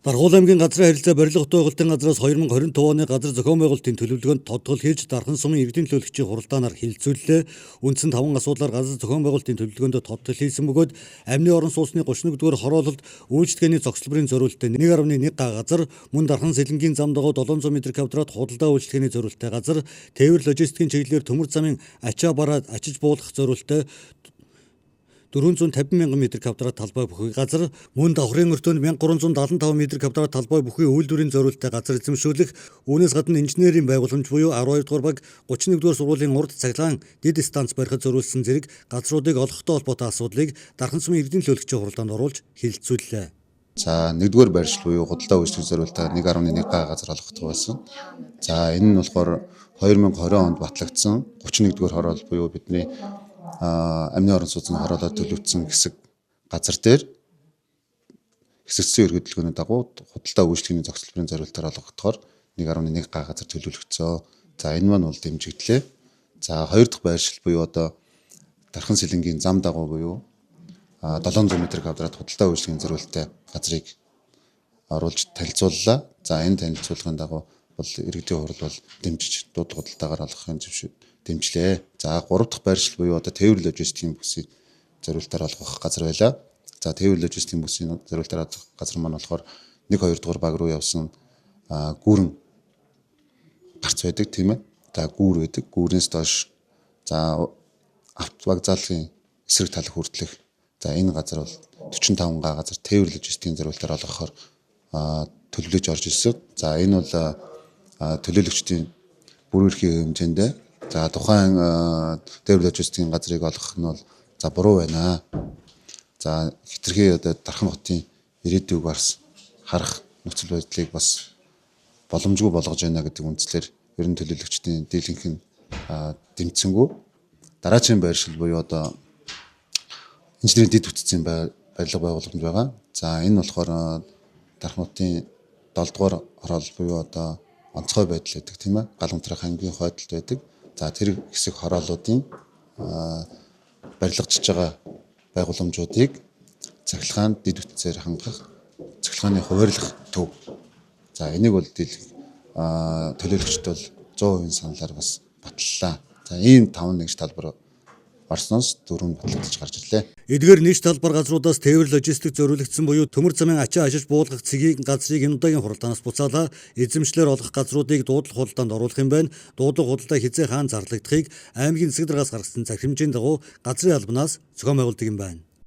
Даргуул аймгийн газрын харилцаа барилга хотын байгуулалтын газраас 2025 оны газар зохион байгуулалтын төлөвлөгөөнд тодтгол хийж Дархан сумын иргэдийн төлөөлөгчийн хуралдаанаар хилцүүллээ. Үндсэн 5 асуудлаар газар зохион байгуулалтын төлөвлөгөөнд тодтгол хийсэн бөгөөд амны орон сууцны 31-р хороололд үйлчлэгээний зогсолборын зориулалтад 1.1 га газар, мөн Дархан сэлэнгийн зам дагуу 700 м2 худалдаа үйлчлэгээний зориулалттай газар, тээвэр логистикийн чиглэлээр төмөр замын ачаа бараад ачиж буулгах зориулалттай 450 мянган м2 талбай бүхий газар, мөн давхрын өртөөнд 1375 м2 талбай бүхий үйлдвэрийн зориулалттай газар эзэмшүүлэх, үүнээс гадна инженерийн байгууламж буюу 12 дугаар баг 31-р сургуулийн урд цахилгаан дид станц барихад зориулсан зэрэг газруудыг олгохтой холбоотой асуудлыг Дархан сумын иргэдийн төлөөлөгчийн хуралдаанд оруулж хэлэлцүүллээ. За нэгдүгээр байршил буюу худалдаа үйлчлэх зориулалтаар 1.1 га газар олгохдох байсан. За энэ нь болохоор 2020 онд батлагдсан 31-р хороол буюу бидний амны орон сууцны хороолоод төлөвлөсөн хэсэг газар дээр хэсэгцэн өргөдөлгөөний дагуу худалдаа үйлчлэгээний зохицолборын зориулалтаар олгогдохоор 1.1 га газар төлөвлөгдсөн. За энэ маань бол дэмжигдлээ. За хоёр дахь байршил буюу одоо Дархан сэлэнгийн зам дагуу буюу 700 м2 худалдаа үйлчлэгийн зориулалттай газрыг оруулж танилцууллаа. За энэ танилцуулгын дагуу бол иргэдийн хурал бол дэмжиж дууд худалдаагаар олгохын дэмжлээ. За 3 дахь байршил буюу одоо тээвэр логистикийн бүсийг зориулалтаар олгох газар байлаа. За тээвэр логистикийн бүсийн зориулалтаар олгох газар маань болохоор 1-2 дугаар баг руу явсан гүүрэн гарц байдаг тийм ээ. За гүүр байдаг. Гүүрнээс доош за автовокзалын эсрэг тал хүртэлх. За энэ газар бол 45 га газар тээвэр логистикийн зориулалтаар олгохоор төлөвлөж орж ирсэн. За энэ бол төлөөлөгчдийн бүр эрхийн хэмжээндээ за тухайн тээвэр логистикийн газрыг олгох нь бол за буруу байна. За хэтэрхий одоо Дархан хотын ирээдүйг бас харах нөхцөл байдлыг бас боломжгүй болгож байна гэдэг үндслээр ер нь төлөөлөгчдийн дийлэнх нь дэмжсэнгүү. Дараагийн байршил буюу одоо инженерийн дэд бүтцийн барилга байгууламж байгаа. За энэ болохоор Дархан хотын 7 дугаар хороол буюу одоо онцгой байдал байдаг тийм ээ. Галантрах хамгийн хойдолд байдаг. За тэр хэсэг хороолуудын барилгажж байгаа байгууламжуудыг цахилгаан дэд бүтцээр хангах цахилгааны хуваарлах төв. За энийг бол төлөөлөгчд бол 100% саналаар бас батллаа. За ийм 5-1 талбар орсноос 4 батлагдаж гарч ирлээ. Эдгээр нийт талбар газруудаас тээвэр логистик зориулагдсан буюу төмөр замын ачаа ажиж буулгах цэгийн газрыг энэ удаагийн хуралдаанаас буцаалаа эзэмшлэр олох газруудыг дуудлага худалдаанд оруулах юм байна. Дуудлага худалдаа хязээ хаан зарлагдахыг аймгийн засаг даргаас гаргасан захирамжийн дагуу газрын албанаас зохион байгуулдаг юм байна.